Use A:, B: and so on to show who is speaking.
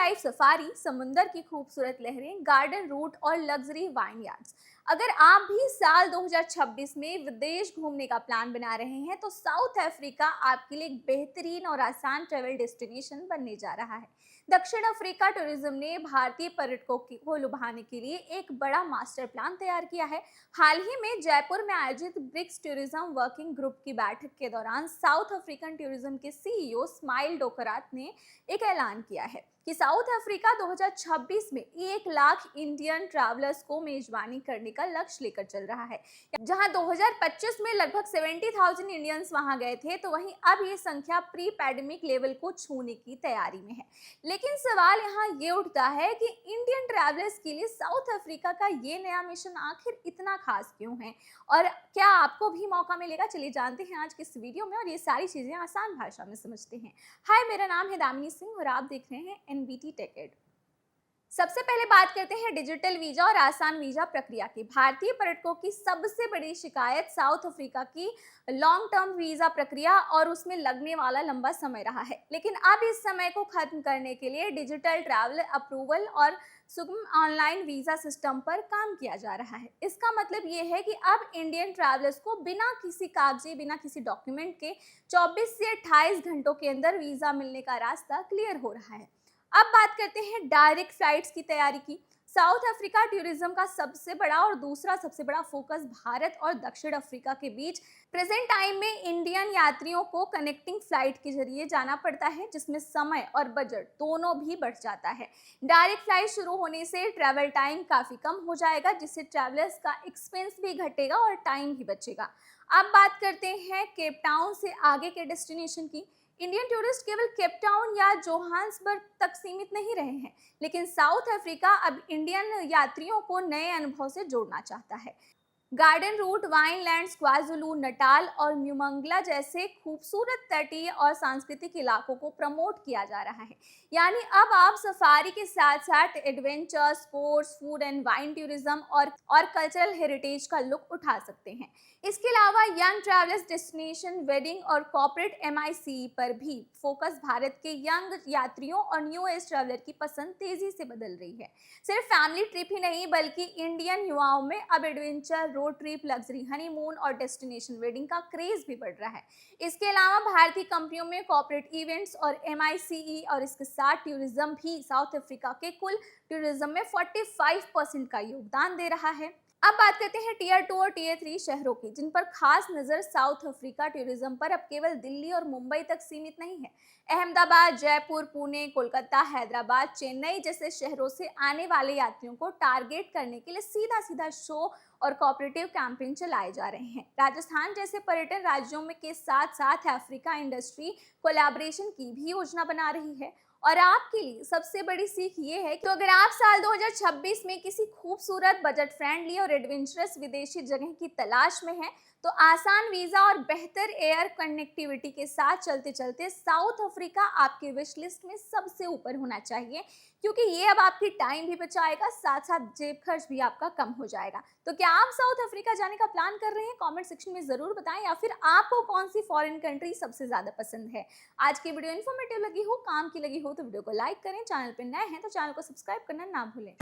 A: Life safari, समुंदर की खूबसूरत लहरें, गार्डन रूट और लग्जरी वाइनयार्ड्स। अगर आप भी साल 2026 में विदेश घूमने का प्लान बना रहे हैं तो साउथ अफ्रीका आपके लिए एक बेहतरीन और आसान ट्रैवल डेस्टिनेशन बनने जा रहा है। दक्षिण अफ्रीका टूरिज्म ने भारतीय पर्यटकों को लुभाने के लिए एक बड़ा मास्टर प्लान तैयार किया है। हाल ही में जयपुर में आयोजित ब्रिक्स टूरिज्म वर्किंग ग्रुप की बैठक के दौरान साउथ अफ्रीकन टूरिज्म के सीईओ स्माइल डोकरात ने एक ऐलान किया है कि साउथ अफ्रीका 2026 में 1 लाख इंडियन ट्रैवलर्स को मेजबानी करने का लक्ष्य लेकर चल रहा है। जहां 2025 में लगभग 70,000 इंडियंस वहां गए थे, तो वहीं अब ये संख्या प्री पैंडेमिक लेवल को छूने की तैयारी में है। लेकिन सवाल यहाँ ये उठता है कि इंडियन ट्रैवलर्स के लिए साउथ अफ्रीका का ये नया मिशन आखिर इतना खास क्यों है और क्या आपको भी मौका मिलेगा? चलिए जानते हैं आज के इस वीडियो में और ये सारी चीजें आसान भाषा में समझते हैं। हाय, मेरा नाम है दामिनी सिंह और आप देख रहे हैं एनबीटी टेक एड। सबसे पहले बात करते हैं डिजिटल वीजा और आसान वीजा प्रक्रिया की। भारतीय पर्यटकों की सबसे बड़ी शिकायत साउथ अफ्रीका की लॉन्ग टर्म वीजा प्रक्रिया और उसमें लगने वाला लंबा समय रहा है। लेकिन अब इस समय को खत्म करने के लिए डिजिटल ट्रैवल अप्रूवल और सुगम ऑनलाइन वीजा सिस्टम पर काम किया जा रहा है। इसका मतलब ये है कि अब इंडियन ट्रैवलर्स को बिना किसी कागजी, बिना किसी डॉक्यूमेंट के 24 से 28 घंटों के अंदर वीजा मिलने का रास्ता क्लियर हो रहा है। अब बात करते हैं डायरेक्ट फ्लाइट्स की तैयारी की। साउथ अफ्रीका टूरिज्म का सबसे बड़ा और दूसरा सबसे बड़ा फोकस भारत और दक्षिण अफ्रीका के बीच प्रेजेंट टाइम में इंडियन यात्रियों को कनेक्टिंग फ्लाइट के जरिए जाना पड़ता है, जिसमें समय और बजट दोनों भी बढ़ जाता है। डायरेक्ट फ्लाइट शुरू होने से ट्रैवल टाइम काफी कम हो जाएगा, जिससे ट्रैवलर्स का एक्सपेंस भी घटेगा और टाइम भी बचेगा। अब बात करते हैं केप टाउन से आगे के डेस्टिनेशन की। इंडियन टूरिस्ट केवल केप टाउन या जोहान्सबर्ग तक सीमित नहीं रहे हैं, लेकिन साउथ अफ्रीका अब इंडियन यात्रियों को नए अनुभव से जोड़ना चाहता है। गार्डन रूट, वाइनलैंड्स, क्वाजुलू नटाल और म्यूमंगला जैसे खूबसूरत तटीय और सांस्कृतिक इलाकों को प्रमोट किया जा रहा है। यानी अब आप सफारी के साथ साथ adventure sports, food and wine tourism और कल्चरल हेरिटेज का लुक उठा सकते हैं। इसके अलावा यंग ट्रैवलर्स डेस्टिनेशन, वेडिंग और कॉर्पोरेट एमआईसी पर भी फोकस भारत के यंग यात्रियों और न्यू एज ट्रैवलर की पसंद तेजी से बदल रही है। सिर्फ फैमिली ट्रिप ही नहीं, बल्कि इंडियन युवाओं में अब adventure, road trip, luxury honeymoon और डेस्टिनेशन वेडिंग का क्रेज भी बढ़ रहा है। इसके अलावा भारतीय कंपनियों में कॉर्पोरेट इवेंट्स और एमआईसीई और इसके साथ टूरिज्म भी साउथ अफ्रीका के कुल टूरिज्म में 45% का योगदान दे रहा है। अब बात करते हैं टीयर 2 और टीयर 3 शहरों की, जिन पर खास नजर साउथ अफ्रीका टूरिज्म पर अब केवल दिल्ली और मुंबई तक सीमित नहीं है। अहमदाबाद, जयपुर, पुणे, कोलकाता, हैदराबाद, चेन्नई जैसे शहरों से आने वाले यात्रियों को टारगेट करने के लिए सीधा सीधा शो और कोऑपरेटिव कैंपेन चलाए जा रहे हैं। राजस्थान जैसे पर्यटन राज्यों में के साथ साथ अफ्रीका इंडस्ट्री कोलैबोरेशन की भी योजना बना रही है। और आपके लिए सबसे बड़ी सीख ये है कि तो अगर आप साल 2026 में किसी खूबसूरत, बजट फ्रेंडली और एडवेंचरस विदेशी जगह की तलाश में हैं, तो आसान वीजा और बेहतर एयर कनेक्टिविटी के साथ चलते चलते साउथ अफ्रीका आपके विश लिस्ट में सबसे ऊपर होना चाहिए, क्योंकि ये अब आपकी टाइम भी बचाएगा, साथ साथ जेब खर्च भी आपका कम हो जाएगा। तो क्या आप साउथ अफ्रीका जाने का प्लान कर रहे हैं? कमेंट सेक्शन में जरूर बताएं, या फिर आपको कौन सी फॉरेन कंट्री सबसे ज्यादा पसंद है। आज की वीडियो इन्फॉर्मेटिव लगी हो, काम की लगी हो तो वीडियो को लाइक करें, चैनल पर नए हैं तो चैनल को सब्सक्राइब करना ना भूलें।